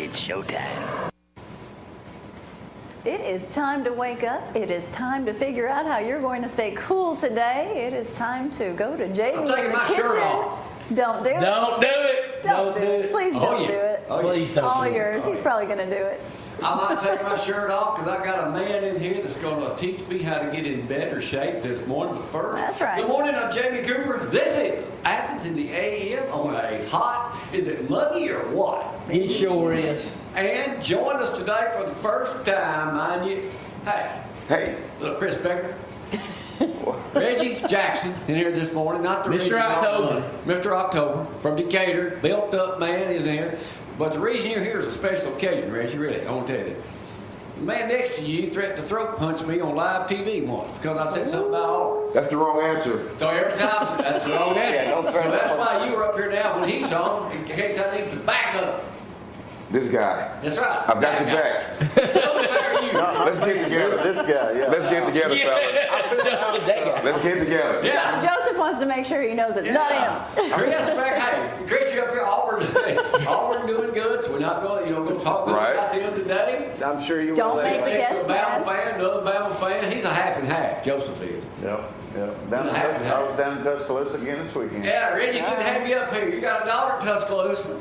It's showtime. It is time to wake up. It is time to figure out how you're going to stay cool today. It is time to go to Jamie in the kitchen. Shirt off. Don't do it. Don't do it. Don't do it. Please don't do it. Please don't All do it. yours. He's probably going to do it. I might take my shirt off because I got a man in here that's going to teach me how to get in better shape this morning. But first, That's right. Good morning, I'm Jamie Cooper. This is Athens in the AM on a hot, is it muggy or what? It sure is. And join us today for the first time, mind you. Hey, little Chris Becker. Reggie Jackson in here this morning, not the Mr. Reggie October. Mr. October from Decatur, built up man in there. But the reason you're here is a special occasion, Reggie, really. I want to tell you that. The man next to you threatened to throat punch me on live TV once because I said something about Auburn. That's the wrong answer. So every time, that's the wrong answer. Yeah, don't so throw that's that why you were up here now when he's on, in case I need some backup. This guy. That's right. I've got your back. Let's get together. This guy, yeah. Let's get together, fellas. Let's get together. Yeah. Joseph wants to make sure he knows it's not him. Chris, back, hey, Chris, you up here, Auburn today. Auburn doing good, so we're not going, going to talk about them today. I'm sure you Don't will. make the guess Bama man. fan, another Bama fan. He's a half and half, Joseph is. Yep. I was down in Tuscaloosa again this weekend. Yeah, Reggie, good to have you up here. You got a daughter in Tuscaloosa.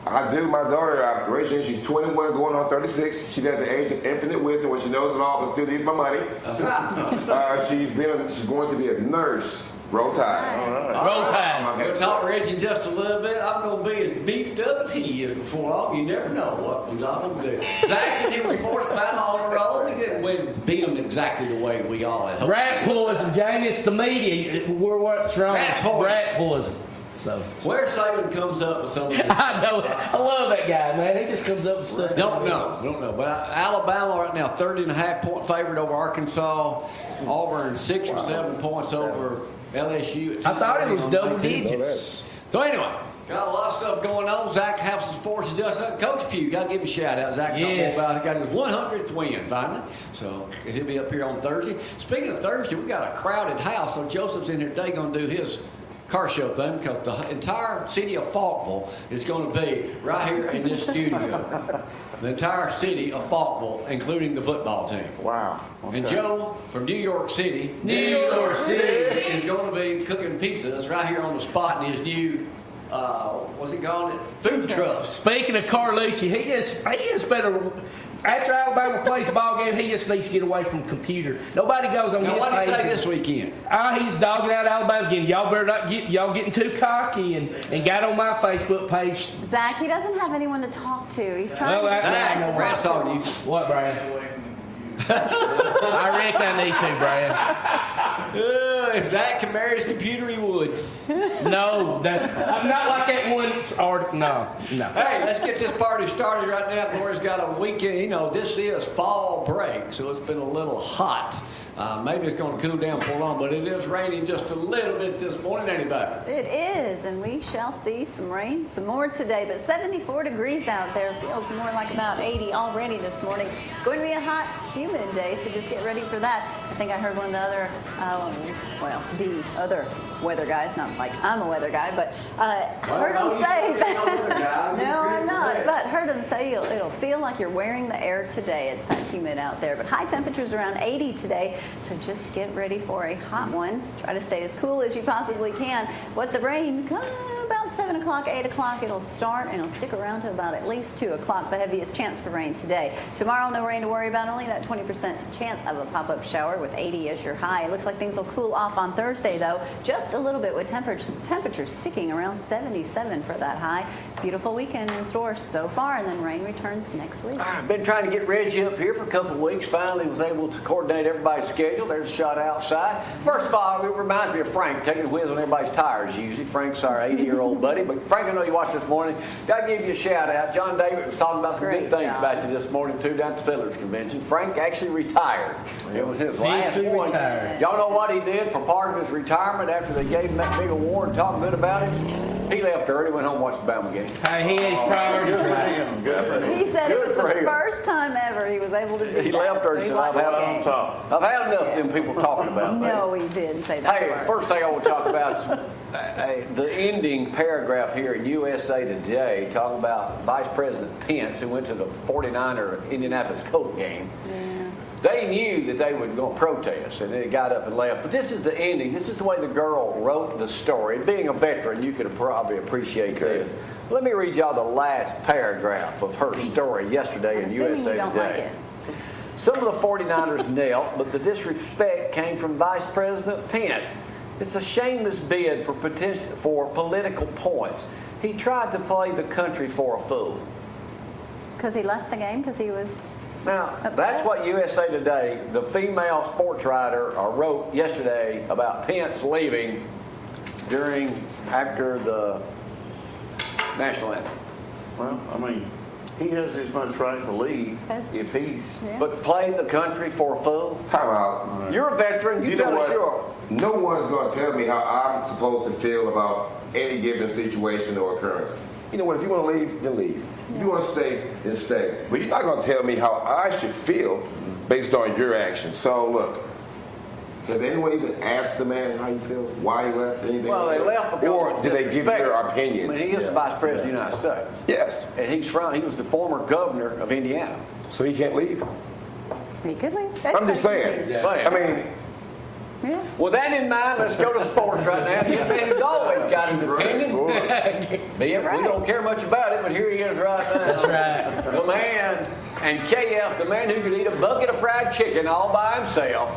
I do. My daughter, Rachel, she's 21 going on 36. She's at the age of infinite wisdom where she knows it all but still needs my money. That's right. She's going to be a nurse. Roll Tide. Roll Tide. We'll talk to Reggie just a little bit. I'm going to be as beefed up as he is before long. You never know what we're going to do. Zack said he was forced Bama on a roll. We didn't beat them exactly the way we all had hoped. Rat poison, Jamie. It's the media. We're what's wrong. Rat poison. So Where Saban comes up with some of this I know. I love that guy, man. He just comes up with stuff. Don't know. But Alabama right now, 30.5-point favorite over Arkansas. Auburn 6 or 7 points over LSU. I thought it was double digits. So anyway, got a lot of stuff going on. Zack House of Sports is just Coach Pugh. Got to give him a shout out. Zack Yes. got his 100th win finally. So he'll be up here on Thursday. Speaking of Thursday, we got a crowded house. So Joseph's in here today going to do his car show thing because the entire city of Faulkville is going to be right here in this studio. The entire city of Faulkville, including the football team. Wow. Okay. And Joe from New York City, is going to be cooking pizzas right here on the spot in his new, what's it called? Food truck. Speaking of Carlucci, he is better. After Alabama plays a ball game, he just needs to get away from the computer. Nobody goes on Now, his what did he page. say this weekend? He's dogging out Alabama again. Y'all better not y'all getting too cocky and got on my Facebook page. Zach, he doesn't have anyone to talk to. He's trying That's Brad's talking to you. What, Brian? I reckon I need to, Brian. If Zack can marry his computer, he would. No, I'm not like that one article. No. Hey, let's get this party started right now. Laura's got a weekend. This is fall break, so it's been a little hot. Maybe it's going to cool down for long, but it is raining just a little bit this morning. Anybody? It is, and we shall see some rain, some more today, but 74 degrees out there. Feels more like about 80 already this morning. It's going to be a hot, humid day, so just get ready for that. I think I heard one of the other, the other weather guys, not like I'm a weather guy, but heard them say that. No, I'm not, but heard them say it'll feel like you're wearing the air today. It's that humid out there, but high temperatures around 80 today, so just get ready for a hot one. Try to stay as cool as you possibly can. What the rain, about 7 o'clock, 8 o'clock, it'll start and it'll stick around to about at least 2 o'clock, the heaviest chance for rain today. Tomorrow, no rain to worry about, only that 20% chance of a pop-up shower with 80 as your high. It looks like things will cool off on Thursday, though, just a little bit with temperatures sticking around 77 for that high. Beautiful weekend in store so far, and then rain returns next week. I've been trying to get Reggie up here for a couple of weeks. Finally was able to coordinate everybody's schedule. There's a shot outside. First of all, it reminds me of Frank taking a whiz on everybody's tires usually. Frank's our 80-year-old buddy. But Frank, I know you watched this morning. Got to give you a shout out. John David was talking about some Great good things job. about you this morning, too, down at the Fiddlers Convention. Frank actually retired. It was his last one. Retired. Y'all know what he did for part of his retirement after they gave him that big award and talked good about him? He left early, went home and watched the Bama game. Hey, he had his priorities Good for right. him. Good for him. He said it Good was for the him. first time ever he was able to do that. He left early, So he so watched I've the had game. On top. I've had enough of them people talking about that. No, he didn't say that Hey, word. first thing I want to talk about is the ending paragraph here in USA Today talking about Vice President Pence, who went to the 49er Indianapolis Colts game. They knew that they were going to protest, and they got up and left. But this is the ending. This is the way the girl wrote the story. Being a veteran, you could probably appreciate this. Let me read y'all the last paragraph of her story yesterday I'm in assuming USA you don't Today. like it. Some of the 49ers knelt, but the disrespect came from Vice President Pence. It's a shameless bid for political points. He tried to play the country for a fool. Because he left the game because he was Now, upset? that's what USA Today, the female sports writer, wrote yesterday about Pence leaving after the national anthem. Well, I mean, he has as much right to leave Has- if he's. Yeah. But play the country for a fool? Time out. You're a veteran. You You know tell us what? you're. No one is going to tell me how I'm supposed to feel about any given situation or occurrence. You know what? If you want to leave, then leave. If you want to stay, then stay. But you're not going to tell me how I should feel based on your actions. So look, has anyone even asked the man how he feels? Why he left? Anything? Well, they left because Or of did they give their disrespect. opinions? I mean, he is the Vice President of the United States. Yes. And he was the former governor of Indiana. So he can't leave. He could leave. I'm just saying. Yeah. I mean, Yeah. With that in mind, let's go to sports right now. This man's always got his opinion. We don't care much about it, but here he is right now. That's right. The man, and KF, the man who could eat a bucket of fried chicken all by himself.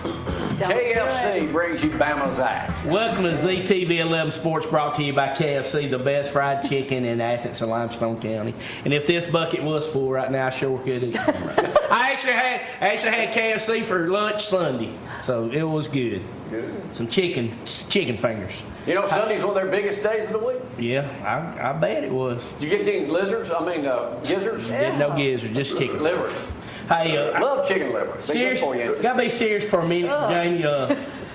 Don't do it. KFC brings you Bama Zack. Welcome to ZTV 11 Sports, brought to you by KFC, the best fried chicken in Athens and Limestone County. And if this bucket was full right now, I sure could eat some. I actually had KFC for lunch Sunday, so it was good. Some chicken fingers. You know, Sunday's one of their biggest days of the week. Yeah, I bet it was. Did you get any gizzards? Didn't no gizzard, just chicken. Livers. Hey, Love chicken liver. Be good serious, for you. gotta be serious for a minute, Jamie.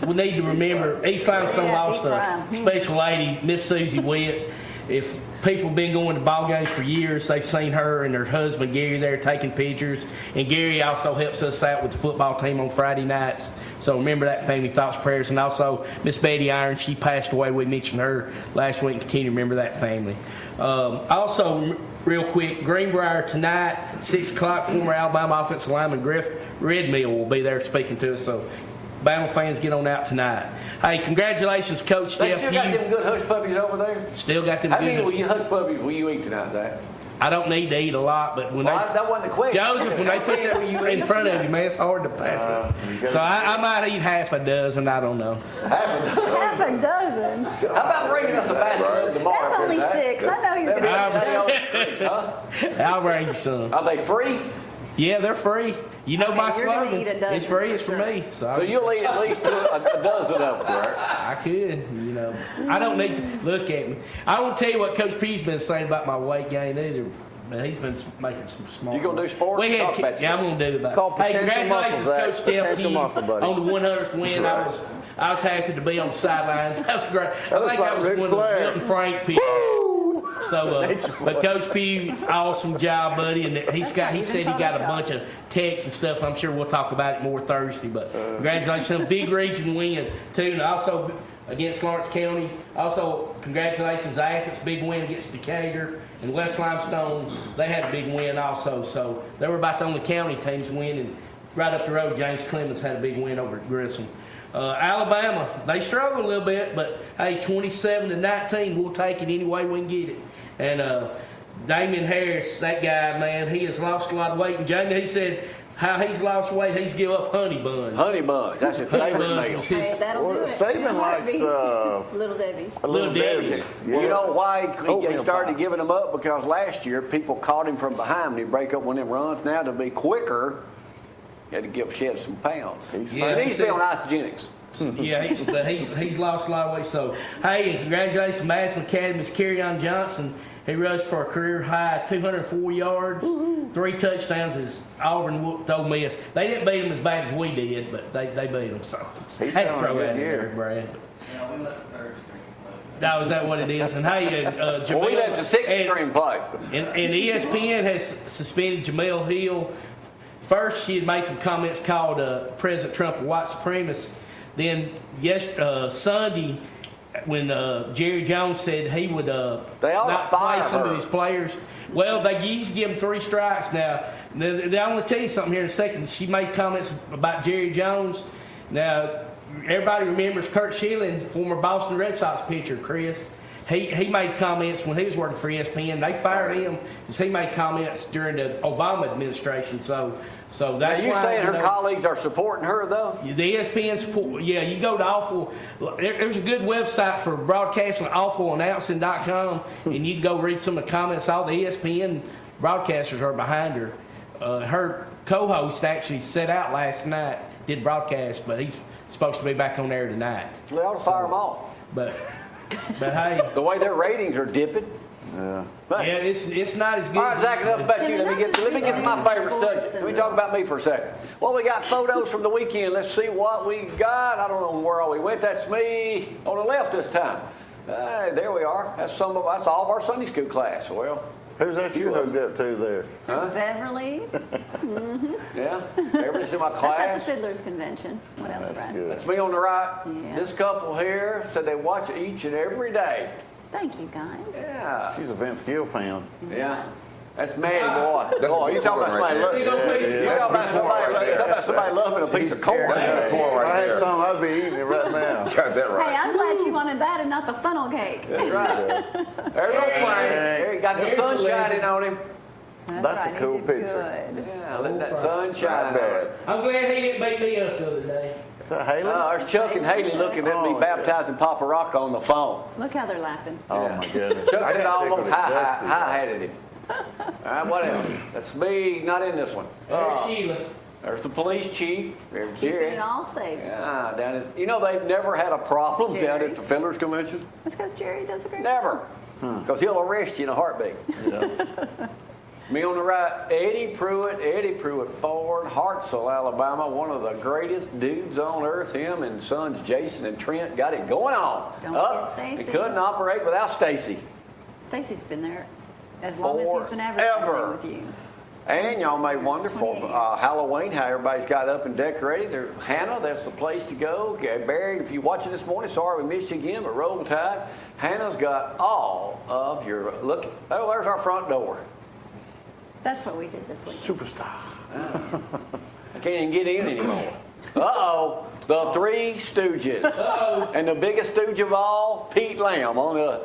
We need to remember East Limestone Yeah, lost deep a fry. special lady, Miss Susie Witt. If people have been going to ball games for years, they've seen her and her husband Gary there taking pictures. And Gary also helps us out with the football team on Friday nights. So remember that family, thoughts, prayers. And also Miss Betty Irons, she passed away. We mentioned her last week and continue to remember that family. Also, real quick, Greenbrier tonight, 6 o'clock, former Alabama offensive lineman Griff Redmill will be there speaking to us. So Bama fans, get on out tonight. Hey, congratulations, Coach They Jeff still got them good hush puppies over there? Still got them How many good. hush puppies will you eat tonight, Zach? I don't need to eat a lot, but when That wasn't the question. Joseph, when they put that in front of you, man, it's hard to pass it. So I might eat half a dozen. I don't know. Half a dozen. How about bringing us a basket tomorrow? That's only 6. I know you're going to I'll bring you some. Are they free? Yeah, they're free. You know Okay, my you're gonna slogan. eat a dozen It's free. for It's for sure. me. So you'll eat at least a dozen of them, right? I could. You know, I don't need to look at me. I won't tell you what Coach P's been saying about my weight gain either. But he's been making some smart. You gonna do sports? We had, Talk about yeah, I'm gonna do that. It's called Hey, potential congratulations, muscle, Zach. Coach Steph, Potential you muscle, buddy. on the 100th win. I was happy to be on the sidelines. That was great. I looks think like I was Ric one Flair. of the Milton Frank people. So, but Coach P, awesome job, buddy. And he said he got a bunch of texts and stuff. I'm sure we'll talk about it more Thursday. But congratulations, big region win too, and also against Lawrence County. Also, congratulations, Athens, big win against Decatur. And West Limestone, they had a big win also. So they were about the only county teams winning. Right up the road, James Clemens had a big win over at Grissom. Alabama, they struggled a little bit, but hey, 27-19, we'll take it any way we can get it. And Damian Harris, that guy, man, he has lost a lot of weight. And Jamie, he said how he's lost weight, he's give up honey buns. Honey buns. That's his Honey favorite buns meal. was his- Hey, that'll do it. Saban In a likes heartbeat. Little Debbie's. a Little little Debbie's. Debbie's. You know why he Oatmeal started pie. giving them up? Because last year people caught him from behind when he break up one of them runs. Now to be quicker, he had to shed some pounds. Yeah, and he he's said- on isogenics. Yeah, he's lost a lot of weight. So, hey, and congratulations, Madison Academy's Kerryon Johnson. He rushed for a career high 204 yards, 3 touchdowns as Auburn whooped Ole Miss. They didn't beat him as bad as we did, but they beat him. So, He's had to having a throw good that in year. there, Brad. Yeah, we let the third string Now, is that what it is? And hey, Jamel, Well, we let the sixth string play. and ESPN has suspended Jamel Hill. First, she had made some comments called President Trump a white supremacist. Then, Sunday, when Jerry Jones said he would not play some of his players, well, they used to give him 3 strikes. Now, I want to tell you something here in a second. She made comments about Jerry Jones. Now, everybody remembers Kurt Schilling, former Boston Red Sox pitcher, Chris. He made comments when he was working for ESPN. They fired him because he made comments during the Obama administration. So that's Are you saying her colleagues are supporting her, though? The ESPN support. Yeah, you go to Awful. There's a good website for broadcasting, awfulannouncing.com, and you can go read some of the comments. All the ESPN broadcasters are behind her. Her co-host actually set out last night, did broadcast, but he's supposed to be back on there tonight. They ought to fire them all. But hey, the way their ratings are dipping. Yeah. it's not as good. All right, Zack, enough about you. Let me get to my favorite subject. Let me talk about me for a second. Well, we got photos from the weekend. Let's see what we got. I don't know where all we went. That's me on the left this time. There we are. That's all of our Sunday school class. Well, who's that you hooked up to there? huh? Beverly. Yeah, Beverly's in my That's class. at the Fiddler's Convention. What else, That's Brad? good. That's me on the right. Yes. This couple here said they watch it each and every day. Thank you, guys. Yeah. She's a Vince Gill fan. Yeah. That's Maddie, boy. That's Oh, you talking about somebody right loving there. You talking about somebody loving a piece of corn. That's the corn If I right had there. some, I'd be eating it right now. Got that Hey, right. I'm glad you wanted that and not the funnel cake. That's right. There's old Frank. There he got the There's sun the shining on him. That's right, a cool he did picture. good. Yeah, let that sun shine Not on bad. him. I'm glad he didn't beat me up the other day. Is that Haley? There's Chuck and Haley looking at me Oh, baptizing Papa Rock on the phone. Look how they're laughing. Oh, Yeah. my goodness. Chuck I said got almost tickled at Dusty. high-hatted him. All right, what else? That's me, not in this one. There's Sheila. There's the police chief. There's Keeping Jerry. it all safe. Yeah, down at, they've never had a problem down Jerry. at the Fiddler's Convention. That's because Jerry does a great Never. Because he'll arrest you in a heartbeat. Me on the right, Eddie Pruitt Ford, Hartselle, Alabama, one of the greatest dudes on earth. Him and sons Jason and Trent got it going on. Don't forget They Stacy. couldn't operate without Stacy. Stacy's been there as long as he's been advertising Forever. with you. And y'all made wonderful 28 years. Halloween, how everybody's got up and decorated. Hannah, that's the place to go. Okay, Barry, if you're watching this morning, sorry we missed you again, but roll tide. Hannah's got all of your, look, oh, there's our front door. That's what we did this week. Superstar. I can't even get in anymore. Uh-oh, the Three Stooges. Uh-oh. And the biggest stooge of all, Pete Lamb on the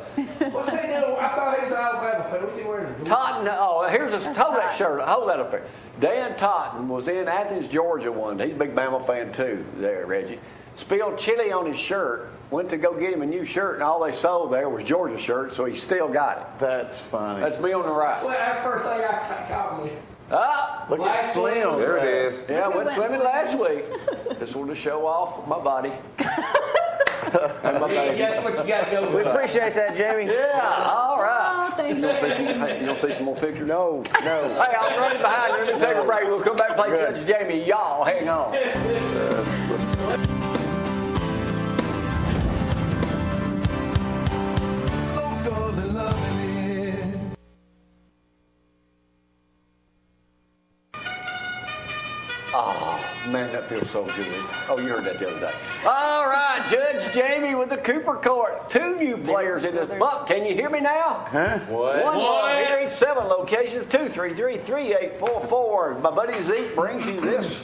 What's that deal? I thought he was Alabama fan. What's he wearing? Totten. Oh, here's hold that shirt. Hold that up there. Dan Totten was in Athens, Georgia one day. He's a big Bama fan too there, Reggie. Spilled chili on his shirt. Went to go get him a new shirt, and all they sold there was Georgia shirts, so he still got it. That's funny. That's me on the right. That's the first thing I caught me. Ah, Look at Slim. There it is. yeah, I Who went went swimming last week. Just wanted to show off my body. And my Hey, baby. guess what you got to go We with? appreciate that, Jamie. Yeah, all right. Oh, thank You you. gonna see some, hey, you gonna see some more pictures? No. Hey, I'm running behind you. Let me take a break. We'll come back and play Judge Jamie. Y'all, hang on. Oh, man, that feels so good. Oh, you heard that the other day. All right, Judge Jamie with the Cooper Court. 2 new players in this buck. Can you hear me now? Huh? One more hearing, 7 locations, 233-3844. My buddy Zeke brings you this.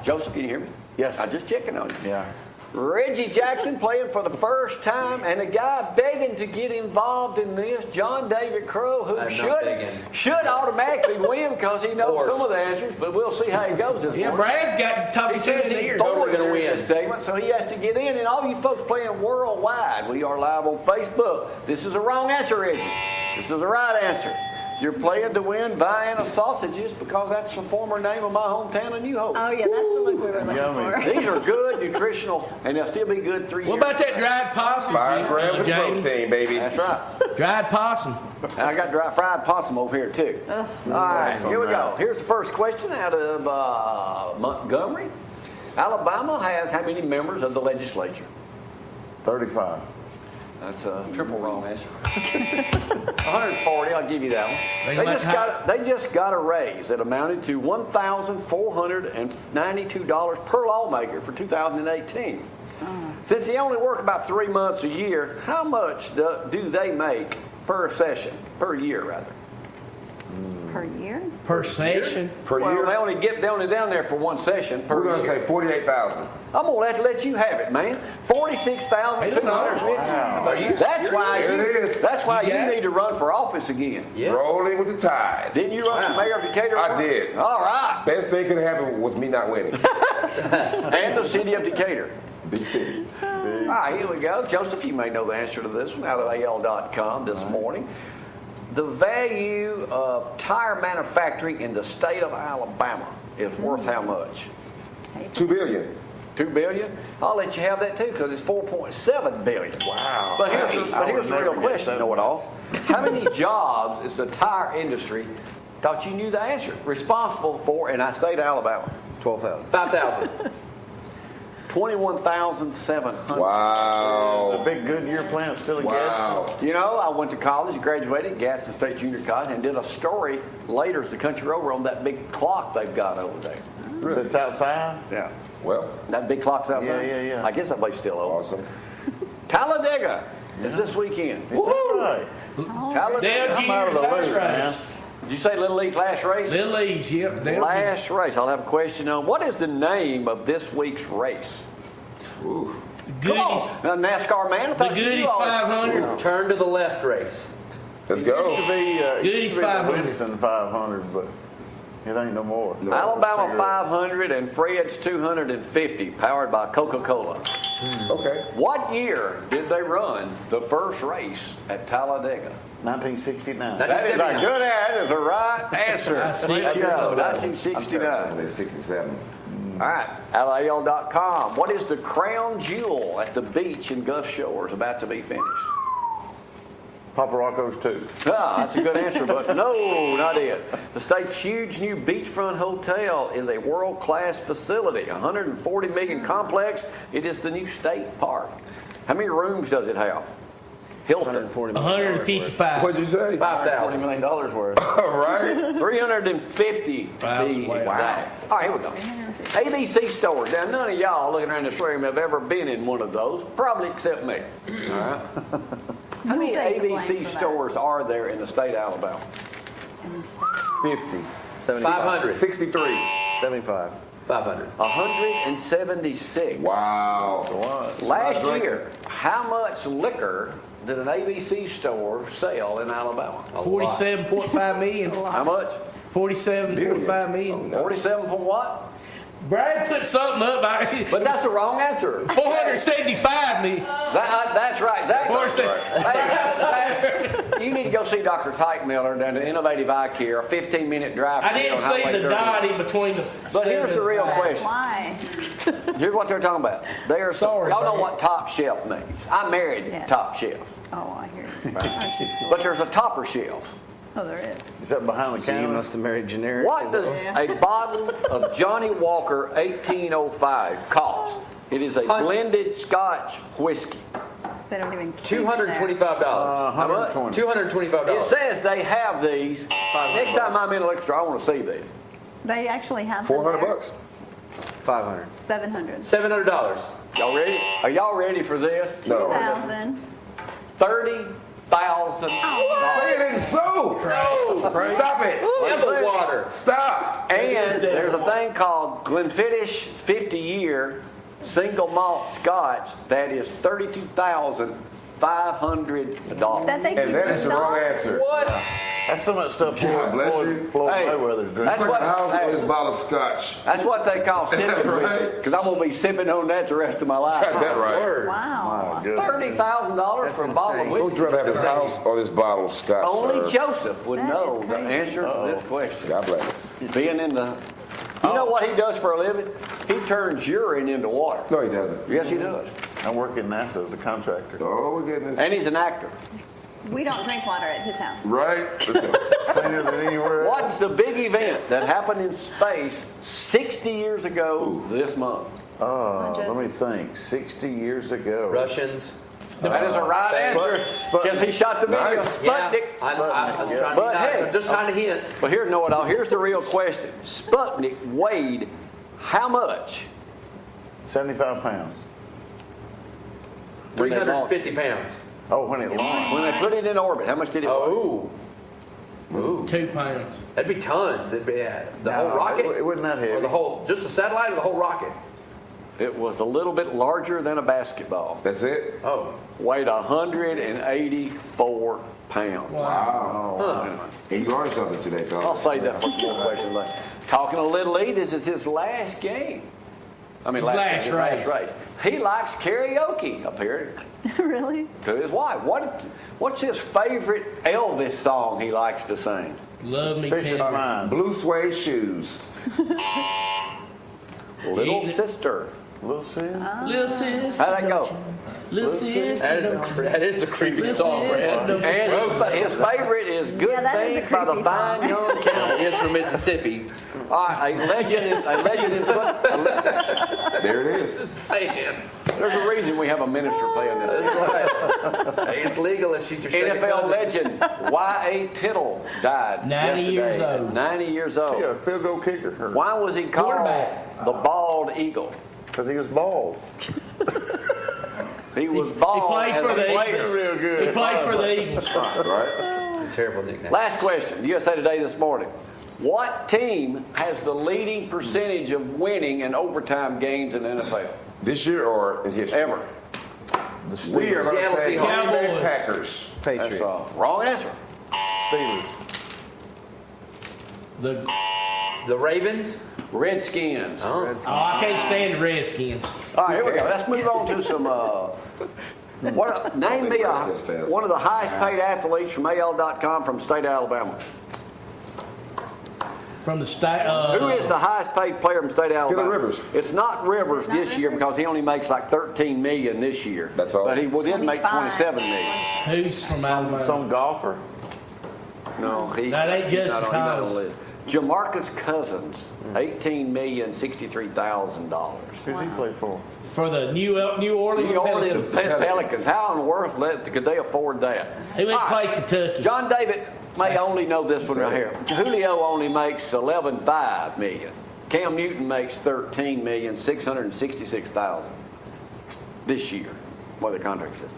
Joseph, can you hear me? Yes. I'm just checking on you. Yeah. Reggie Jackson playing for the first time, and a guy begging to get involved in this, John David Crowe, who I'm not begging. should automatically win because he knows some of the answers, but we'll see how it goes this Yeah, morning. Brad's got top He 2 says in the he's ear. totally gonna going to win. this segment, so he has to get in. And all you folks playing worldwide, we are live on Facebook. This is a wrong answer, Reggie. This is the right answer. You're playing to win Vienna sausages because that's the former name of my hometown of New Hope. Oh, yeah, that's the look we were looking Yummy. for. These are good, nutritional, and they'll still be good 3 years. What about that dried possum? 5 grams of Jamie? protein, baby. That's right. Dried possum. And I got dry fried possum over here, too. All right, here we go. Here's the first question out of Montgomery. Alabama has how many members of the legislature? 35. That's a triple wrong answer. 140, I'll give you that one. They just got a raise that amounted to $1,492 per lawmaker for 2018. Since they only work about 3 months a year, how much do they make per session, per year rather? Per year? Per session? Per Well, year? they only down there for one session per We're going to year. say 48,000. I'm gonna let you have it, man. 46,250. Wow. Are you That's why There it is. That's why You you got it? need to run for office again. Yes. Rolling with the tide. Didn't you run for mayor of Decatur? I did. All right. Best thing could happen was me not winning. And the city of Decatur. Big city. All right, here we go. Joseph, you may know the answer to this one out of AL.com this morning. The value of tire manufacturing in the state of Alabama is worth how much? $2 billion. $2 billion? I'll let you have that too because it's $4.7 billion. Wow. But here's the real never guess question, that. know it all. How many jobs is the tire industry, thought you knew the answer, responsible for in our state of Alabama? 12,000. 5,000. 21,700. Wow. The big Goodyear plant still a gas. Wow. You know, I went to college, graduated, Gadsden State Junior College, and did a story later as the country over on that big clock they've got over there. That's outside? Yeah. Well, That big clock's outside? Yeah. I guess that place's still open. awesome. Talladega is this weekend. Is that right? Talladega. Dale I'm out of the Jr.'s loop, last man. race. Did you say Little League's last race? Little Leagues, yep. Dale Last race. I'll have a question on what is the name of this week's race? Ooh. Come on. Goodies. Now, NASCAR man. I The thought you Goodies knew all that. 500. Turn to the left race. Let's It used to go. be, Goodies the 500. Winston 500, but it ain't no more. Alabama Cigarettes. 500 and Fred's 250, powered by Coca-Cola. Okay. What year did they run the first race at Talladega? 1969. That is a good answer. That is the right answer. I see. Let's go. I'm 1969. at 67. All right. AL.com. What is the crown jewel at the beach in Gulf Shores about to be finished? Papa Rocco's 2. Ah, that's a good answer, but no, not it. The state's huge new beachfront hotel is a world-class facility, 140 million complex. It is the new state park. How many rooms does it have? Hilton. 155. What'd you say? 5,000. $40 million worth. All right. 350 Wow, to be wow. exact. All right, here we go. ABC stores. Now, none of y'all looking around this room have ever been in one of those, probably except me. All right. How many We'll take the blame ABC for that. stores are there in the state of Alabama? 50. 500. 63. 75. 500. 176. Wow. What? Last year, how much liquor did an ABC store sell in Alabama? 47.5 million. How much? 47.5 million. 47 from what? Brad put something up. But that's the wrong answer. 475 million. That's right. That's 475. Hey, you need to go see Dr. Tyke Miller down at Innovative Eye Care, a 15-minute drive. I from here didn't on see Highway the 30. dotty between the. But here's the real 75. question. Why? Here's what they're talking about. Sorry, y'all know Brad. what top shelf means. I married Yes. top shelf. Oh, I hear you. But there's a topper shelf. Oh, there is. Is that behind the So you counter? must have married generic. What does a bottle of Johnny Walker 1805 cost? It is a blended Scotch whiskey. They don't even keep that. $225. How much? 120. $225. It says they have these. Next time I'm in a liquor store, I want to see these. They actually have them 400 there. bucks. 500. 700. $700. Y'all ready? Are y'all ready for this? No. 2,000. $30,000. Say it ain't so. No. Stop it. Devil water. Stop. And there's a thing called Glenfiddich 50-year single malt Scotch that is $32,500. That they keep And that in is the wrong stock? answer. What? That's so much stuff God bless you. Floyd Hey, Mayweather's drinking. that's what- How's this bottle of scotch? That's what they call sipping Right. whiskey. Because I'm going to be sipping on that the rest of my life. Got that right. Word. Wow. My goodness. $30,000 for a bottle of insane. Would whiskey. you rather have this house or this bottle of scotch, Only sir? Joseph would That know is the crazy. answer to this question. God bless. Being in the... You know what he does for a living? He turns urine into water. No, he doesn't. Yes, he does. I work in NASA as a contractor. Oh, my goodness. And he's an actor. We don't drink water at his house. Right? Let's go. Cleaner than anywhere else. What's the big event that happened in space 60 years ago this month? Let me think. 60 years ago. Russians. That is a right answer. Because he shot the video. Nice. Yeah, Sputnik. I was trying to be But nice. hey, I'm just trying to hint. But here, know-it-all, here's the real question. Sputnik weighed how much? 75 pounds. 350 pounds. Oh, when it launched. When they put it in orbit, how much did it weigh? Oh. Ooh. 2 pounds. That'd be tons. It'd be the whole rocket? It wasn't that heavy. Or the whole, just the satellite or the whole rocket? It was a little bit larger than a basketball. That's it? Oh. Weighed 184 pounds. Wow. Huh. And you learned something today, I'll fellas. save that for some more questions later. Talking a Little League, this is his last game. I mean, His last race. He likes karaoke, apparently, Really? to his wife. What's his favorite Elvis song he likes to sing? Love me, Suspicious Ken. mind. Blue suede shoes. Little Eating it. Sister. Little sis. Little sis. How'd that go? Little sis. That is a creepy song, Brad. And his favorite is Good Yeah, that is a Thing by the creepy Fine song. Young Cannibals. He is from Mississippi. All right, a legend in football. There it is. Saying. There's a reason we have a minister playing this. That's right. Hey, it's legal if she's your second NFL cousin. legend Y.A. Tittle died 90 years yesterday. old. 90 years Yeah, old. field goal kicker. Why was he called Quarterback. the Bald Eagle? Because he was bald. He was bald He played as for a the player. Eagles. Real good. He played for the Eagles. Right? It's a terrible nickname. Last question, USA Today this morning. What team has the leading percentage of winning in overtime games in the NFL? This year or in history? Ever. The We are Steelers. going to Seattle say Seahawks. Green Bay Cowboys. Packers. That's Patriots. wrong answer. Steelers. The Ravens? Redskins. Oh. Oh, I can't stand the Redskins. All right, here we go. Let's move on to some. Name me one of the highest paid athletes from AL.com from the state of Alabama. From the state. Who is the highest paid player from the state of Alabama? Phillip Rivers. It's not Rivers It's not this year Rivers? because he only makes like $13 million this year. That's all. But he did make 25. $27 million. Who's from Alabama? Some golfer. No, That ain't he's Justin not on the Thomas. list. Jamarcus Cousins, $18,063,000. Who's he play for? For the New Orleans New Orleans Pelicans. Pelicans. How in the world could they afford that? He went to All play right. Kentucky. John David may only know this one right here. Julio only makes $11.5 million. Cam Newton makes $13,666,000 this year. What the contract says.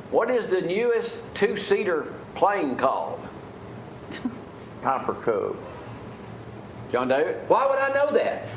What is the newest two-seater plane called? Piper Cub. John David? Why would I know that?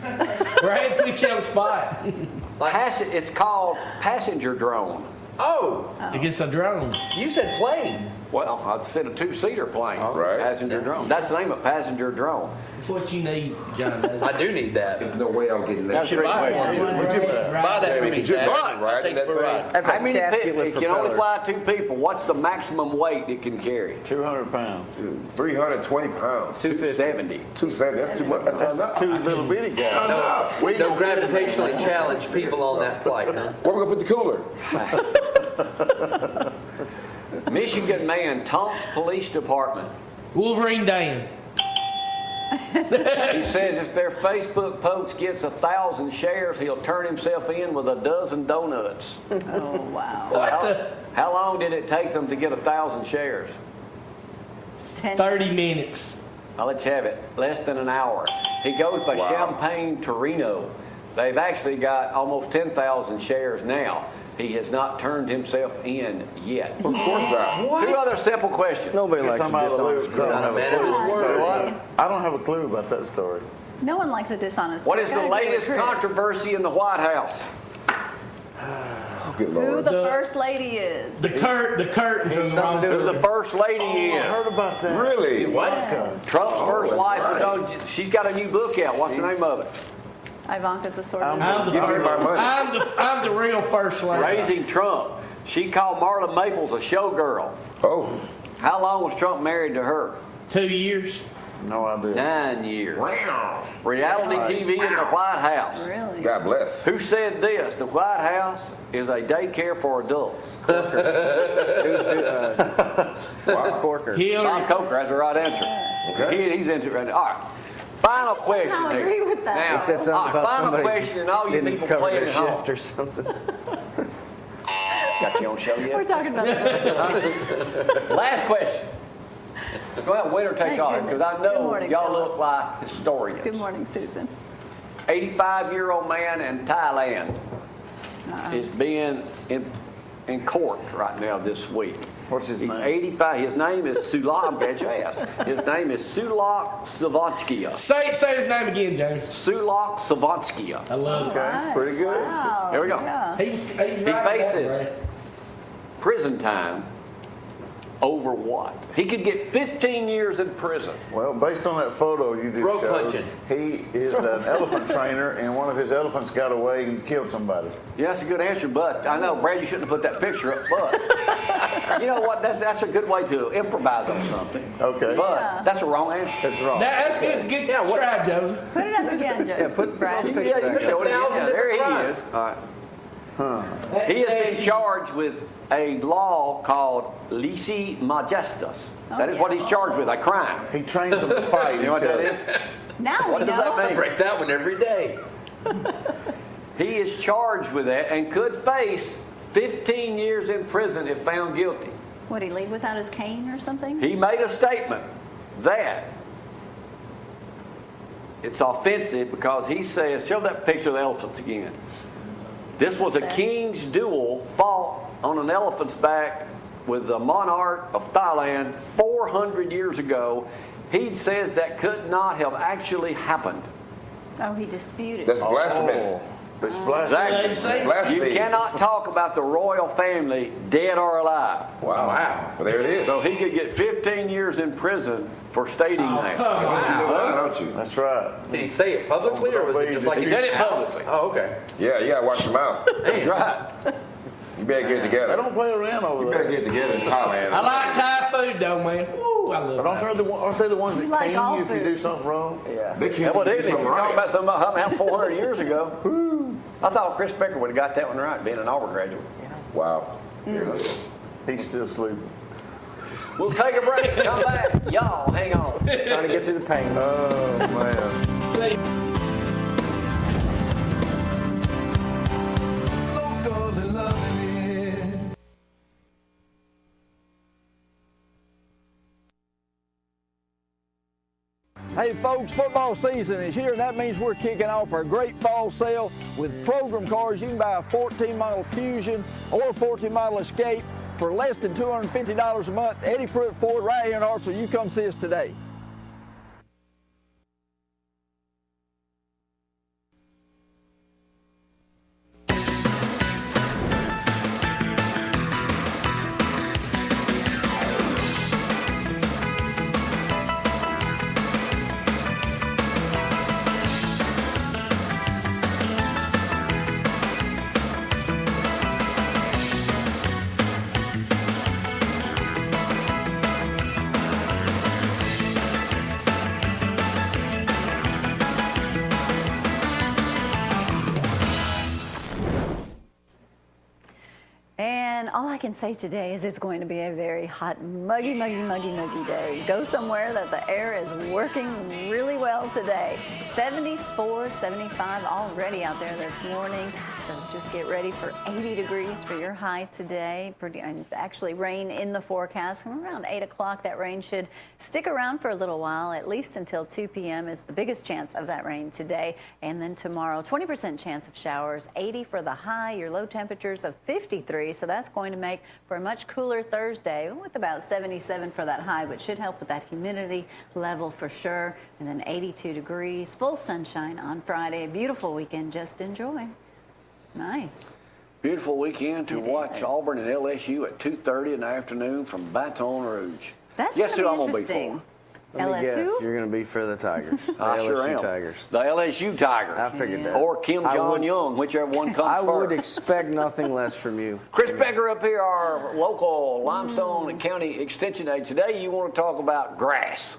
Brad put you on the spot. It's called passenger drone. Oh, Against a drone. you said plane. Well, I said a two-seater plane. Right. Passenger drone. That's the name of passenger drone. That's what you need, John. I do need that. There's no way I'm getting that. That's a great buy question. one. Would you Buy that for me, You're Zack. blind, right? I'll take it for a ride. That's How like many casket people, with if you can only propellers. fly two people, what's the maximum weight it can carry? 200 pounds. 320 pounds. 270. 270. That's too much. That's not enough. Two little bitty guys. No gravitationally challenged people on that flight, huh? Where we going to put the cooler? Michigan man taunts police department. Wolverine Dan. He says if their Facebook post gets 1,000 shares, he'll turn himself in with a dozen donuts. Oh, wow. What the? How long did it take them to get 1,000 shares? 30 minutes. I'll let you have it. Less than an hour. He goes by Champagne Torino. They've actually got almost 10,000 shares now. He has not turned himself in yet. Of course not. Two other simple questions. Nobody likes to Somebody dishonest. lose. 'cause I Not a don't man have of his clue. word. What? I don't have a clue about that story. No one likes a dishonest What work. is I the agree with latest Chris. controversy in the White House? Oh, good Who Lord. the first lady is. The curtains are wrong. Who the first lady I is? heard about that. Really? Trump's first that's wife is right. on. She's got a new book out. What's the name of it? Ivanka's a sort I'm- of. I'm the Give me first. my money. I'm the real first lady. Raising Trump. She called Marla Maples a showgirl. Oh, How long was Trump married to her? 2 years. No idea. 9 years. Reality TV in the White House. Really? God bless. Who said this? The White House is a daycare for adults. Corker. Hillary. Bob Coker, that's the right answer. Okay. He's into it right now. All right. Final question I here. agree with that. Now, He said something all right, about final somebody question, and all you didn't people cover playing their at home. shift or something. Got she on show yet? We're talking about that. Last question. Go ahead, winner take Thank all, goodness. because I Good know morning, y'all Philip. look like historians. Good morning, Susan. 85-year-old man in Thailand is being in court right now this week. What's his He's name? 85. His name is Sulak. Bet your ass. His name is Sulak Savanskia. Say his name again, James. Sulak Savanskia. I love it. Okay, pretty good. Wow. Here we go. Yeah. He's He right on, faces right? prison time over what? He could get 15 years in prison. Well, based on that photo you just Throat showed, punching. he is an elephant trainer, and one of his elephants got away and killed somebody. Yeah, that's a good answer, but I know, Brad, you shouldn't have put that picture up, but you know what? That's a good way to improvise on something. Okay. But that's a wrong answer. That's wrong. That's good. Good Yeah, what- try, Joseph. Put it up again, Joe. Yeah, put Brad. the Yeah, picture you can back show up. it again. 1,000 Yeah, there he different is. All right. That's He has been sexy. charged with a law called lese majestas. That is what he's charged with, a crime. He trains them to fight You know what each that other. is? Now What we does know. that I mean? break that one every day. He is charged with that and could face 15 years in prison if found guilty. Would he leave without his cane or something? He made a statement that it's offensive because he says, show that picture of the elephants again. This was a king's duel fought on an elephant's back with the monarch of Thailand 400 years ago. He says that could not have actually happened. Oh, he disputed. That's blasphemous. It's blasphemy. Exactly. Say- Blasphemy. You cannot talk about the royal family, dead or alive. Wow. Well, there it is. So he could get 15 years in prison for stating Oh, that. come on. You know that, don't you? That's right. Did he say it publicly, or was it just like He in said his it house? publicly. Oh, okay. Yeah, you gotta watch your mouth. That's right. You better get it They together. don't play around over You better there. get it together in Thailand. I like Thai food though, man. Woo, I love But aren't they the ones that You like cane all you if you food. do something wrong? Yeah. They can't Yeah, well, do didn't he? something You're talking right. about something about 400 years ago. I thought Chris Becker would have got that one right, being an Auburn graduate. Wow. He's still sleeping. We'll take a break. Come back. Y'all, hang on. Trying to get through the pain. Oh, man. Say- Hey folks, football season is here, and that means we're kicking off our great fall sale with program cars. You can buy a 14 model Fusion or a 14 model Escape for less than $250 a month. Eddie Pruitt Ford right here in Artsville. You come see us today. And all I can say today is it's going to be a very hot, muggy day. Go somewhere that the air is working really well today. 74, 75 already out there this morning. So just get ready for 80 degrees for your high today. And actually rain in the forecast. From around 8 o'clock, that rain should stick around for a little while, at least until 2 p.m. is the biggest chance of that rain today. And then tomorrow, 20% chance of showers, 80 for the high, your low temperatures of 53. So that's going to make for a much cooler Thursday with about 77 for that high, but should help with that humidity level for sure. And then 82 degrees, full sunshine on Friday. A beautiful weekend. Just enjoy. Nice. Beautiful weekend to It watch is. Auburn and LSU at 2:30 in the afternoon from Baton Rouge. That's Guess who gonna I'm be going to be interesting. for? Let me LSU? guess, you're going to be for the Tigers. The I sure LSU am. Tigers. The LSU Tigers. I figured that. Or Kim I would- Jong-un, whichever one comes I would first. expect nothing less from you. Chris Becker up here, our local Limestone County Extension aide. Today you want to talk about grass.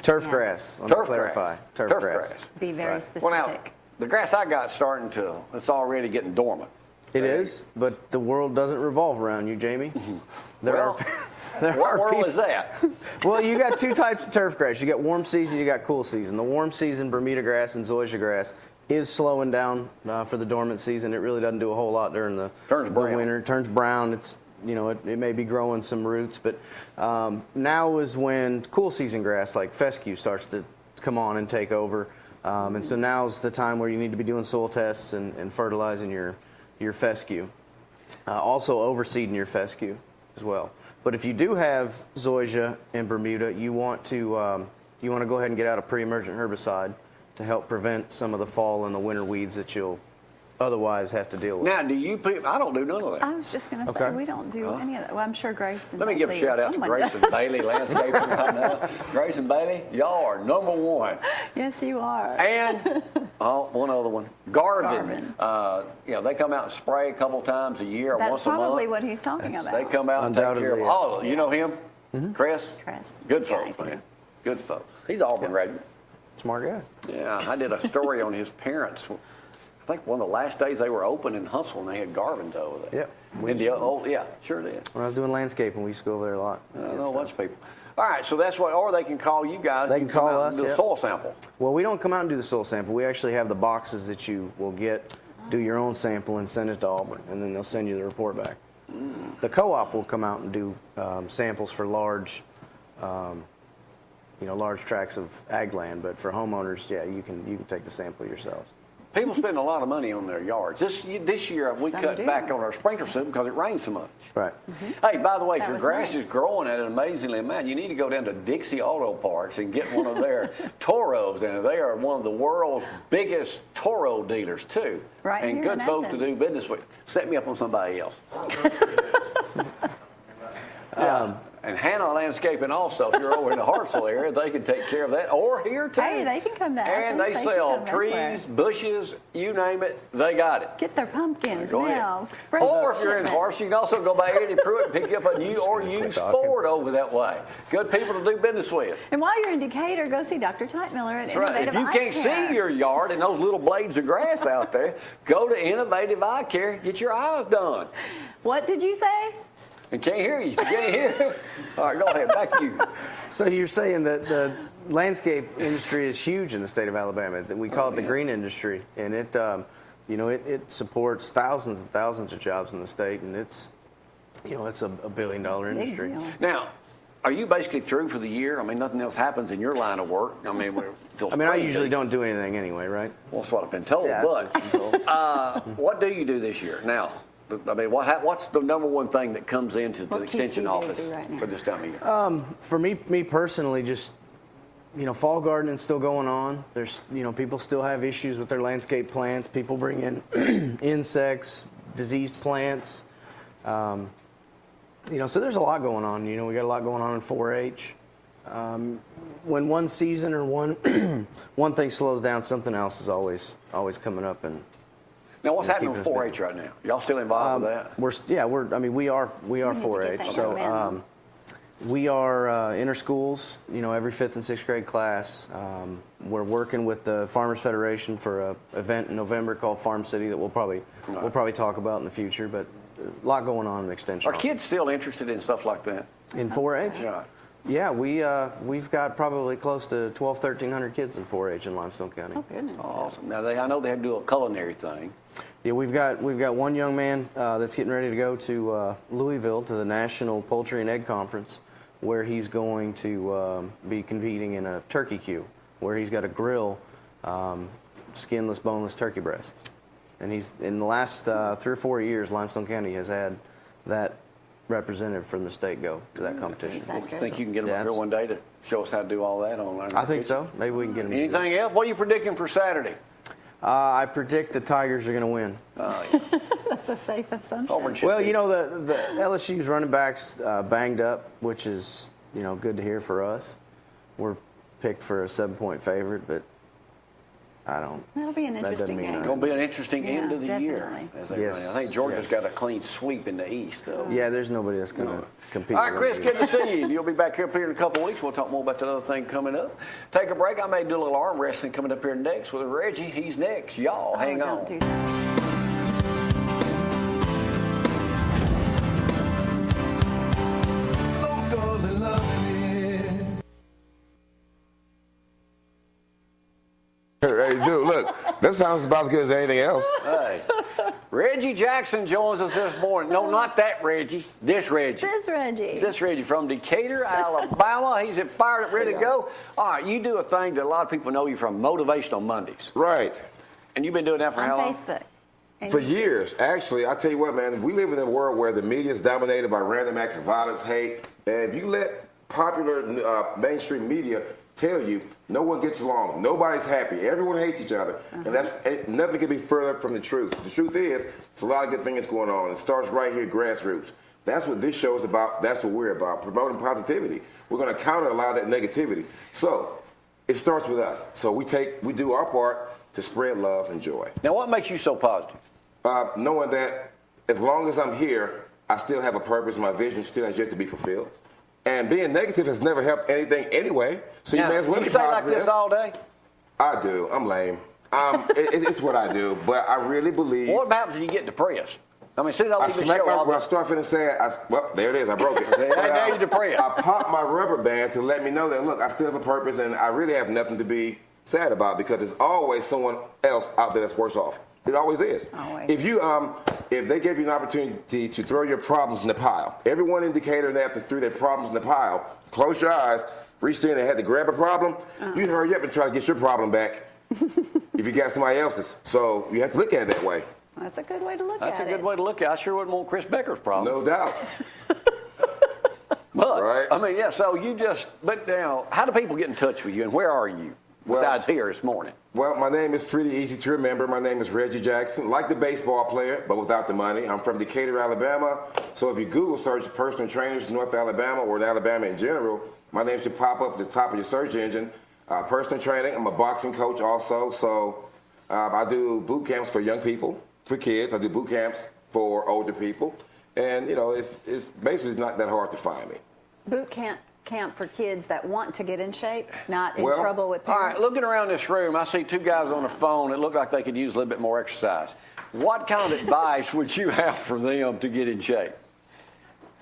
Turf Yes. grass. Let me Turf clarify. grass. Turf Turf grass. grass. Be very Right. specific. Well, now, the grass I got starting to, it's already getting dormant. It is, but the world doesn't revolve around you, Jamie. There Well, there what are world people- is that? Well, you got two types of turf grass. You got warm season, you got cool season. The warm season, Bermuda grass and zoysia grass, is slowing down for the dormant season. It really doesn't do a whole lot during the winter. It turns brown. It's it may be growing some roots, but now is when cool season grass like fescue starts to come on and take over. And so now's the time where you need to be doing soil tests and fertilizing your fescue. Also overseeding your fescue as well. But if you do have zoysia in Bermuda, you want to go ahead and get out a pre-emergent herbicide to help prevent some of the fall and the winter weeds that you'll otherwise have to deal with. Now, do you people, I don't do none of that. I was just going to say, we don't do any of that. Well, I'm sure Grace and Let me give a Bailey or shout out to someone Grace does. and Bailey Landscaping right now. Grace and Bailey, y'all are number one. Yes, you are. And, one other one, Garvin. They come out and spray a couple times a year, That's once a month. probably what he's talking about. They come out and take care of all of it. You know him? Chris? Good folks, man. Good folks. He's Auburn graduate. Smart guy. Yeah, I did a story on his parents. I think one of the last days they were open in Huntsville, and they had Garvins over there. Yeah. Sure did. When I was doing landscaping, we used to go over there a lot. I know a bunch of people. All right, so that's what, or they can call you guys. They can call us. And do a soil sample. Well, we don't come out and do the soil sample. We actually have the boxes that you will get, do your own sample, and send it to Auburn, and then they'll send you the report back. The co-op will come out and do samples for large, large tracts of ag land. But for homeowners, you can take the sample yourselves. People spend a lot of money on their yards. This year we cut back on our sprinkler system because it rains so much. Right. Hey, by the way, if your grass nice. is growing at an amazingly amount, you need to go down to Dixie Auto Parts and get one of their Toros. And they are one of the world's biggest Toro dealers too. Right and here good in folks to do Athens. business with. Set me up on somebody else. And Hannah Landscaping also, if you're over in the Hartsville area, they can take care of that. Or here too. Hey, they can come to And Athens. they They sell can come everywhere. trees, bushes, you name it, they got it. Get their pumpkins Go now. ahead. Fresh Or if you're in shipment. Harsh, you can also go by Eddie Pruitt and pick you up a new or used Ford over that way. Good people to do business with. And while you're in Decatur, go see Dr. Teitmiller at That's right. If Innovative you Eye can't Care. see your yard and those little blades of grass out there, go to Innovative Eye Care, get your eyes done. What did you say? And can't hear you. Can't hear. All right, go ahead. Back to you. So you're saying that the landscape industry is huge in the state of Alabama. We call it the green industry, and it supports thousands and thousands of jobs in the state, and it's a $1 billion industry. deal. Now, are you basically through for the year? I mean, nothing else happens in your line of work. I mean, I usually don't do anything anyway, right? Well, that's what I've been told. Yeah, but that's what I've been what do you do this year? Now, I mean, what's the number one thing that comes into the What keeps extension you office busy right now? for this time of year? For me personally, just fall gardening's still going on. There's people still have issues with their landscape plants. People bring in insects, diseased plants. So there's a lot going on. We got a lot going on in 4-H. When one season or one thing slows down, something else is always coming up. And Now, what's happening keeping with us 4-H right now? Y'all still involved with that? we are We need to get 4-H. that So momentum. we are interschools. Every 5th and 6th grade class. We're working with the Farmers Federation for an event in November called Farm City that we'll probably talk about in the future. But a lot going on in extension. Are kids still interested in stuff like that? In 4-H? Yeah. Yeah, we've got probably close to 1,300 kids in 4-H in Limestone County. Oh, goodness. Awesome. Now, I know they have to do a culinary thing. Yeah, we've got one young man that's getting ready to go to Louisville to the National Poultry and Egg Conference, where he's going to be competing in a turkey queue, where he's got to grill skinless, boneless turkey breasts. And he's in the last 3 or 4 years, Limestone County has had that representative from the state go to that competition. Exactly. Think you can get them Yeah, up here one day to show us how to do all that online? I think so. Maybe we can get him. Anything else? What are you predicting for Saturday? I predict the Tigers are going to win. That's a safe assumption. Auburn should Well, be. the LSU's running backs banged up, which is good to hear for us. We're picked for a 7-point favorite, but I don't. That'll be an that doesn't interesting mean game. It's going to be an interesting Yeah, end of the year. definitely. As they Yes, I think Georgia's yes. got a clean sweep in the East, though. Yeah, there's nobody that's going to compete. All right, with Chris, us. good to see you. You'll be back here in a couple of weeks. We'll talk more about that other thing coming up. Take a break. I may do a little arm wrestling coming up here next with Reggie. He's next. Y'all, hang on. Don't do that. Hey, dude, look. That sounds about as good as anything else. Hey, Reggie Jackson joins us this morning. No, not that Reggie. This Reggie. This Reggie from Decatur, Alabama. He's fired up, ready to go. All right, you do a thing that a lot of people know you from, Motivational Mondays. Right. And you've been doing that for how long? On Facebook. For years, actually. I tell you what, man, we live in a world where the media is dominated by random acts of violence, hate, and if you let popular mainstream media tell you no one gets along, nobody's happy, everyone hates each other, and nothing can be further from the truth. The truth is, there's a lot of good things going on. It starts right here, grassroots. That's what this show is about. That's what we're about, promoting positivity. We're going to counter a lot of that negativity. So it starts with us. So we do our part to spread love and joy. Now, what makes you so positive? Knowing that as long as I'm here, I still have a purpose. My vision still has yet to be fulfilled. And being negative has never helped anything anyway. So you may as well be stay positive. like this all day? I do. I'm lame. It's what I do. But I really believe. What happens when you get depressed? I mean, as soon as I leave the show, when I start feeling sad, well, there it is. I broke it. Now you're depressed. I pop my rubber band to let me know that, look, I still have a purpose and I really have nothing to be sad about because there's always someone else out there that's worse off. It always is. Always. If they gave you an opportunity to throw your problems in the pile, everyone in Decatur, after threw their problems in the pile, close your eyes, reached in and had to grab a problem, you'd hurry up and try to get your problem back if you got somebody else's. So you have to look at it that way. That's a good way to look at it. That's a good way to look at it. I sure wouldn't want Chris Becker's problem. No doubt. But, right? I mean, yeah, so but now, how do people get in touch with you and where are you besides here this morning? Well, my name is pretty easy to remember. My name is Reggie Jackson, like the baseball player, but without the money. I'm from Decatur, Alabama. So if you Google search personal trainers, North Alabama, or in Alabama in general, my name should pop up at the top of your search engine. Personal training, I'm a boxing coach also. So I do boot camps for young people, for kids. I do boot camps for older people. And, it's basically not that hard to find me. Boot camp for kids that want to get in shape, not in trouble with parents. All right, looking around this room, I see two guys on the phone that look like they could use a little bit more exercise. What kind of advice would you have for them to get in shape?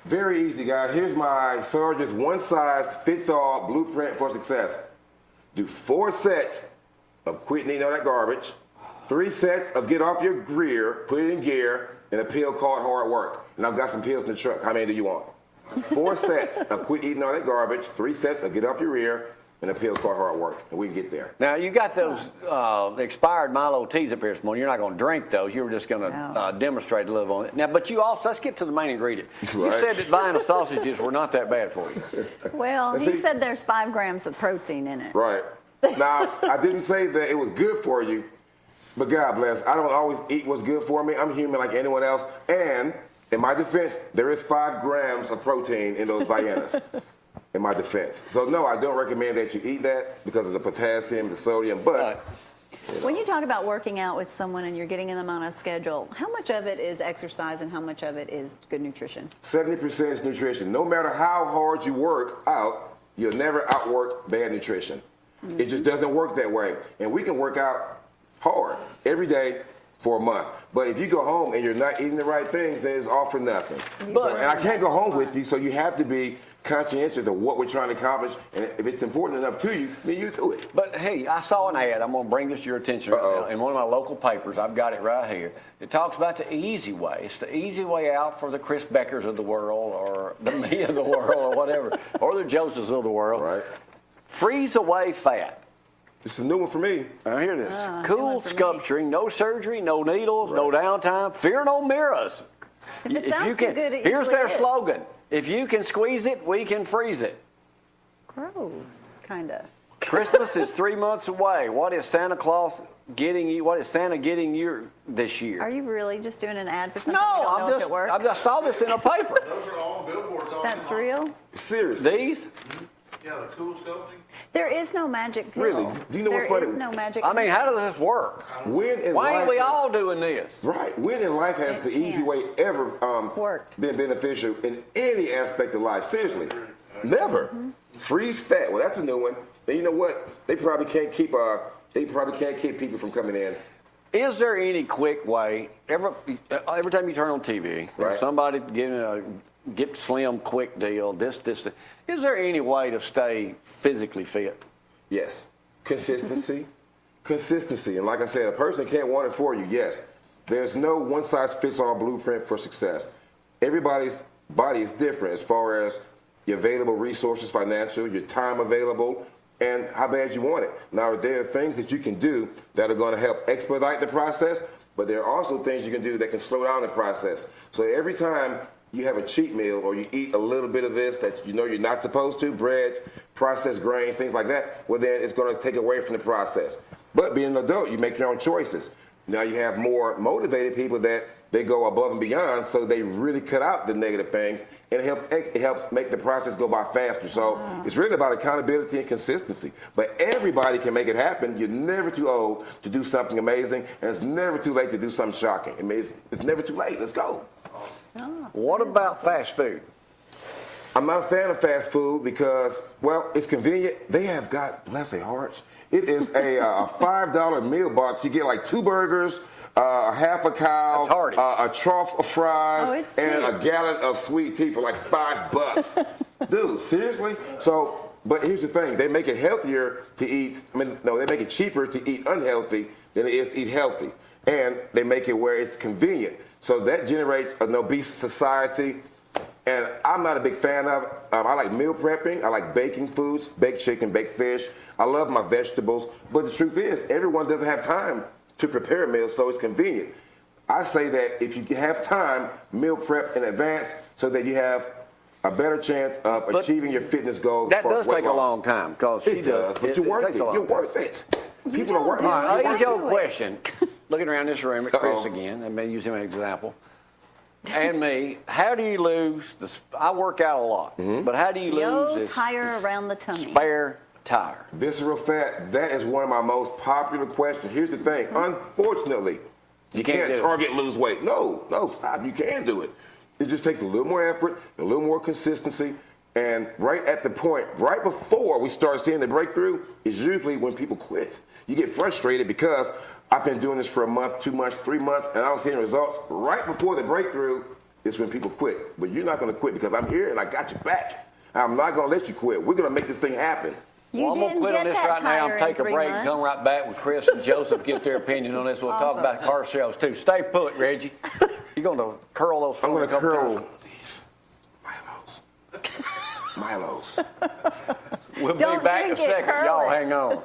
Very easy, guys. Here's my Sarge's one-size-fits-all blueprint for success. Do 4 sets of quitting eating all that garbage, 3 sets of get off your gear, put it in gear, and a pill called hard work. And I've got some pills in the truck. How many do you want? 4 sets of quit eating all that garbage, 3 sets of get off your rear, and a pill called hard work. And we can get there. Now, you got those expired Milo teas up here this morning. You're not going to drink those. You were just going to demonstrate a little on it. Now, but you also, let's get to the main ingredient. You said that buying the sausages were not that bad for you. Well, he said there's 5 grams of protein in it. Right. Now, I didn't say that it was good for you, but God bless. I don't always eat what's good for me. I'm human like anyone else. And in my defense, there is 5 grams of protein in those Viennas. In my defense. So, no, I don't recommend that you eat that because of the potassium, the sodium, but... When you talk about working out with someone and you're getting them on a schedule, how much of it is exercise and how much of it is good nutrition? 70% is nutrition. No matter how hard you work out, you'll never outwork bad nutrition. Mm-hmm. It just doesn't work that way. And we can work out hard every day for a month. But if you go home and you're not eating the right things, then it's all for nothing. And I can't go home with you, so you have to be conscientious of what we're trying to accomplish. And if it's important enough to you, then you do it. But hey, I saw an ad. I'm going to bring this to your attention right now. In one of my local papers, I've got it right here. It talks about the easy way. It's the easy way out for the Chris Beckers of the world, or the me of the world, or whatever, or the Josephs of the world. Right. Freeze away fat. This is a new one for me. Here it is. Cool sculpturing, no surgery, no needles, no downtime, fear no mirrors. If it sounds too good, it here's usually their is. slogan. If you can squeeze it, we can freeze it. Gross, kind of. Christmas is 3 months away. What is Santa Claus getting you? What is Santa getting you this year? Are you really just doing an ad for something? No, you don't know if it works? I just saw this in a paper. Those are all billboards all That's the time. real? Seriously. These? Yeah, the cool sculpting. There is no magic pill. Really? Do you know what's funny? There is no magic I mean, pill. how does this work? Why ain't we all doing this? Right. When in life has the easy way ever been beneficial in any aspect of life? Seriously. Never. Mm-hmm. Freeze fat. Well, that's a new one. And you know what? They probably can't keep people from coming in. Is there any quick way? Every time you turn on TV, there's somebody giving a get slim quick deal. This. Is there any way to stay physically fit? Yes. Consistency. consistency. And like I said, a person can't want it for you. Yes, there's no one-size-fits-all blueprint for success. Everybody's body is different as far as your available resources, financial, your time available, and how bad you want it. Now, there are things that you can do that are going to help expedite the process, but there are also things you can do that can slow down the process. So every time you have a cheat meal or you eat a little bit of this that you know you're not supposed to, breads, processed grains, things like that, well, then it's going to take away from the process. But being an adult, you make your own choices. Now you have more motivated people that they go above and beyond, so they really cut out the negative things, and it helps make the process go by faster. So it's really about accountability and consistency. But everybody can make it happen. You're never too old to do something amazing, and it's never too late to do something shocking. I mean, it's never too late. Let's go. What about fast food? I'm not a fan of fast food because, well, it's convenient. They have got, bless their hearts, it is a $5 meal box. You get like 2 burgers, half a cow, a trough of fries, and a gallon of sweet tea for like $5. Dude, seriously? So, but here's the thing. They make it healthier to eat. I mean, no, they make it cheaper to eat unhealthy than it is to eat healthy. And they make it where it's convenient. So that generates an obese society. And I'm not a big fan of it. I like meal prepping. I like baking foods, baked chicken, baked fish. I love my vegetables. But the truth is, everyone doesn't have time to prepare meals, so it's convenient. I say that if you have time, meal prep in advance so that you have a better chance of achieving your fitness goals. That does take a long time. It does, but you're worth it. You're worth it. People are worth it. All right, I'll get you a question. Looking around this room at Chris again, and maybe use him as an example. And me, how do you lose I work out a lot, but how do you lose this tire around the tummy? Spare tire. Visceral fat, that is one of my most popular questions. Here's the thing, unfortunately, you can't target lose weight. No, stop, you can do it. It just takes a little more effort, a little more consistency, and right at the point, right before we start seeing the breakthrough is usually when people quit. You get frustrated because I've been doing this for a month, 2 months, 3 months, and I don't see any results. Right before the breakthrough is when people quit. But you're not going to quit because I'm here and I got your back. I'm not going to let you quit. We're going to make this thing happen. Well, I'm going to quit on this right now and take a break and come right back with Chris and Joseph, get their opinion on this. We'll talk about car sales too. Stay put, Reggie. You're going to curl those. I'm going to curl these Milos. We'll be back in a second. Y'all hang on.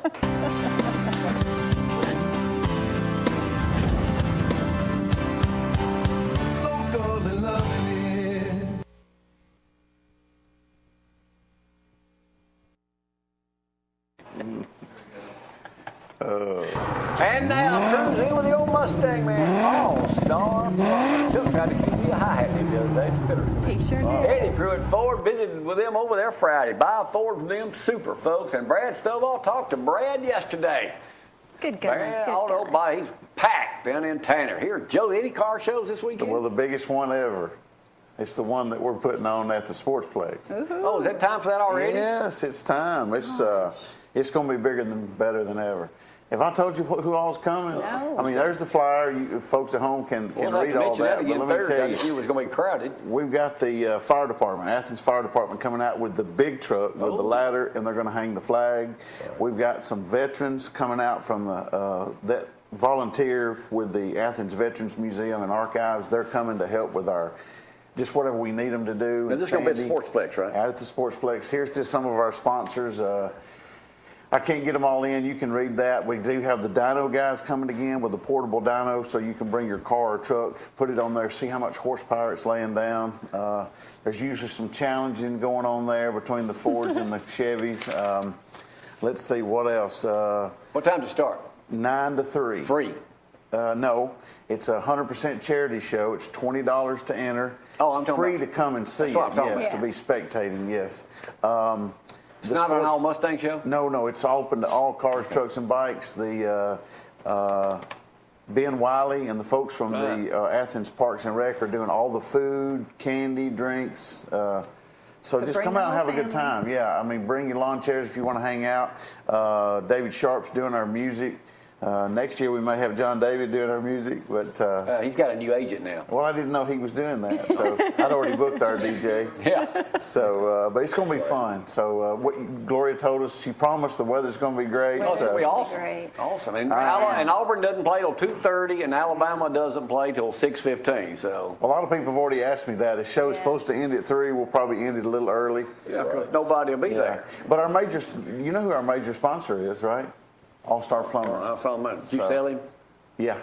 And now, cruise in with the old Mustang man, All-Star Brother. Chuck tried to keep me a hi-hat the other day. He sure did. Eddie Pruitt Ford visited with them over there Friday. Buy a Ford from them super folks. And Brad Stovall talked to Brad yesterday. Good guy. Brad, all the body, he's packed down in Tanner. Here, Joe, any car shows this weekend? Well, the biggest one ever. It's the one that we're putting on at the Sportsplex. Oh, is that time for that already? Yes, it's time. It's going to be better than ever. If I told you who all's coming, No. I mean, there's the flyer. You folks at home can read all that. But let me tell you, it was going to be crowded. we've got the fire department, Athens Fire Department, coming out with the big truck with the ladder, and they're going to hang the flag. We've got some veterans coming out from that volunteer with the Athens Veterans Museum and Archives. They're coming to help with just whatever we need them to do. Now, this is going to be at the Sportsplex, right? Out at the Sportsplex. Here's just some of our sponsors. I can't get them all in. You can read that. We do have the dyno guys coming again with a portable dyno, so you can bring your car or truck, put it on there, see how much horsepower it's laying down. There's usually some challenging going on there between the Fords and the Chevys. Let's see, what else? What time to start? 9 to 3. Free? No, it's a 100% charity show. It's $20 to enter. Oh, I'm talking free about, to come and see it. Yes, to be spectating. Yes. It's not an all Mustang show? No, it's open to all cars, trucks, and bikes. The Ben Wiley and the folks from the Athens Parks and Rec are doing all the food, candy, drinks. So just come out and have a good time. Yeah, I mean, bring your lawn chairs if you want to hang out. David Sharp's doing our music. Next year we may have John David doing our music, but He's got a new agent now. well, I didn't know he was doing that, so I'd already booked our DJ. Yeah. So, but it's going to be fun. So, what Gloria told us, she promised the weather's going to be great. Oh, it's going to be awesome. Great. Awesome. And, and Auburn doesn't play till 2:30, and Alabama doesn't play till 6:15. So A lot of people have already asked me that. The show is supposed to end at 3. We'll probably end it a little early. yeah, because nobody will be there. But our major, you know who our major sponsor is, right? All-Star Plumbers. I saw him. Did you So- sell him? Yeah.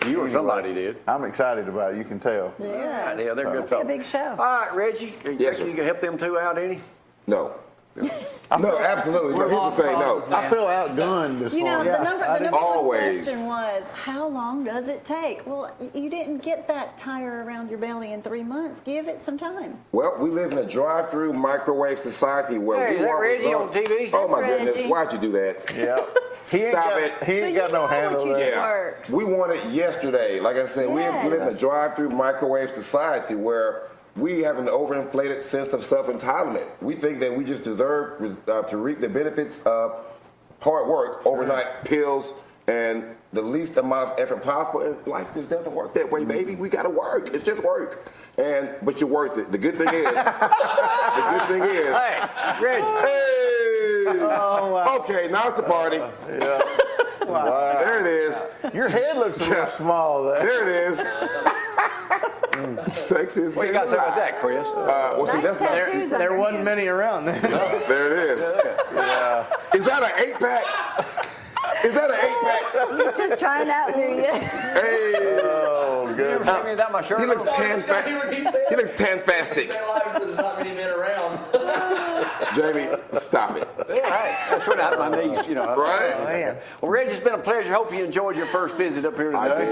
You or somebody did. I'm excited about it. You can tell. Yeah. Yeah, they're good A fellas. big show. All right, Reggie. Yes, sir. You can help them two out any? No. No, absolutely. No, here's the thing. No. I feel outgunned this You know, morning. the number one Always. question was, how long does it take? Well, you didn't get that tire around your belly in 3 months. Give it some time. Well, we live in a drive-through microwave society where Hey, we is that want Reggie on results. TV? Oh my That's goodness! Reggie. Why'd you do that? Yeah. He ain't Stop got, it. He ain't So got you no know handle what you there. do. Works. We want it yesterday. Like I said, we live in a drive-through microwave society where we have an overinflated sense of self-entitlement. We think that we just deserve to reap the benefits of hard work, overnight pills, and the least amount of effort possible. And life just doesn't work that way, baby. We got to work. It's just work. But you're worth it. The good thing is, Hey, Reggie. hey, Oh, wow. okay, now it's a party. Yeah. Wow. There it is. Your head looks a little small there. There it is. Sexiest. What you got to say about that, Chris? Well, see, that's not. tattoos There under wasn't him. many around then. There it is. Yeah. Is that an 8-pack? Is that an 8-pack? He's just trying out new you. Hey. Oh, good. Give me that my shirt. He looks on? He looks tan-fastic. There's not many men around. Jamie, stop it. Yeah, right. That's what I have my knees, you know. Right? Well, Reggie, it's been a pleasure. Hope you enjoyed your first visit up here I today.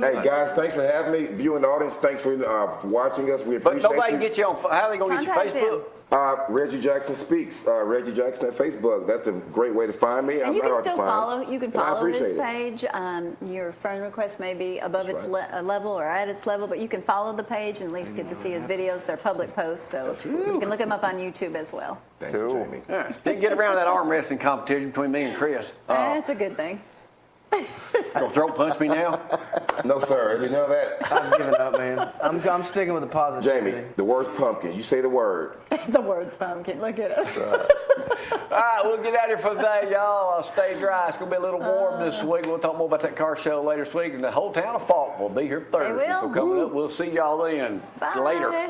did. Hey, guys, thanks for having me. Viewing audience, thanks for watching us. We But appreciate nobody you. can get you on. How are they going to get Contact your Facebook? Reggie Jackson Speaks. Reggie Jackson at Facebook. That's a great way to find me. And I'm you not can hard to still find. follow. You can And I follow appreciate this it. page. Your friend request may be above That's its right. level or at its level, but you can follow the page and at least get to see his videos. They're public posts, so you can look him up on YouTube as well. Thank you, Cool. Jamie. All right. Didn't get around that arm wrestling competition between me and Chris. That's a good thing. Gonna throat punch me now? No, sir. None of that. I've given up, man. I'm sticking with the positive. Jamie, the word's pumpkin. You say the word. The word's pumpkin. Look at us. All right, we'll get out of here for the day, y'all. Stay dry. It's gonna be a little warm this week. We'll talk more about that car show later this week. And the whole town of Falk will be here Thursday. will. So coming up, we'll see y'all then. Bye. Later.